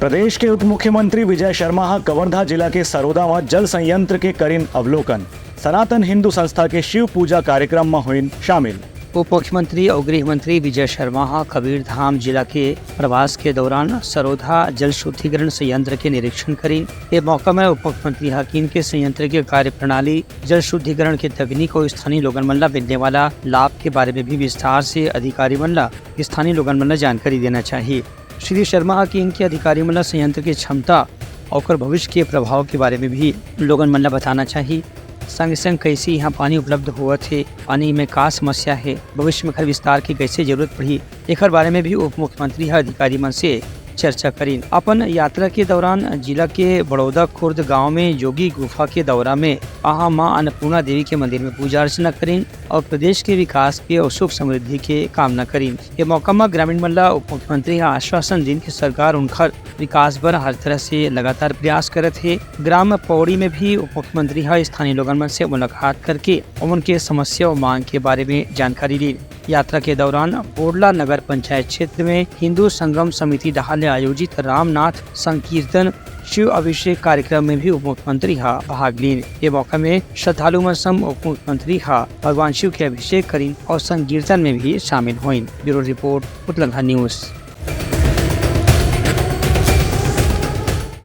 प्रदेश के उप मुख्यमंत्री विजय शर्मा कवर्धा जिला के सरोदा में जल संयंत्र के करीन अवलोकन। सनातन हिंदू संस्था के शिव पूजा कार्यक्रम में हुई शामिल। उप मुख्यमंत्री और गृह मंत्री विजय शर्मा कबीरधाम जिला के प्रवास के दौरान सरोदा जल शुद्धिकरण संयंत्र के निरीक्षण करी। ये मौका में उप मुख्यमंत्री हकीम के संयंत्र के कार्य प्रणाली, जल शुद्धिकरण के तकनीक और स्थानीय लोगन मल्ला मिलने वाला लाभ के बारे में भी विस्तार से अधिकारी मल्ला स्थानीय लोगन मल्ला जानकारी देना चाहिए। श्री शर्मा हकीम के अधिकारी मल्ला संयंत्र की क्षमता और भविष्य के प्रभाव के बारे में भी लोगन मल्ला बताना चाहिए। संग संग कैसे यहाँ पानी उपलब्ध हुआ थे, पानी में का समस्या है, भविष्य में घर विस्तार की कैसे जरूरत पड़ी, एक बारे में भी उप मुख्यमंत्री अधिकारी मन से चर्चा करी। अपन यात्रा के दौरान जिला के बड़ौदा खुर्द गांव में योगी गुफा के दौरा में आहा मां अन्नपूर्णा देवी के मंदिर में पूजा अर्चना करीन और प्रदेश के विकास के और सुख समृद्धि के कामना करीन। ये मौका में ग्रामीण मल्ला उप मुख्यमंत्री आश्वासन दिन की सरकार उनका विकास पर हर तरह से लगातार प्रयास करत है। ग्राम पौड़ी में भी उप मुख्यमंत्री स्थानीय लोगों से मुलाकात करके उनके समस्या और मांग के बारे में जानकारी ली। यात्रा के दौरान बोडला नगर पंचायत क्षेत्र में हिंदू संगम समिति डहाल आयोजित रामनाथ संकीर्तन शिव अभिषेक कार्यक्रम में भी उप मुख्यमंत्री भाग ली। ये मौका में श्रद्धालु में सम उप मुख्यमंत्री भगवान शिव के अभिषेक करी और संकीर्तन में भी शामिल हुई। ब्यूरो रिपोर्ट, उतलंघा न्यूज।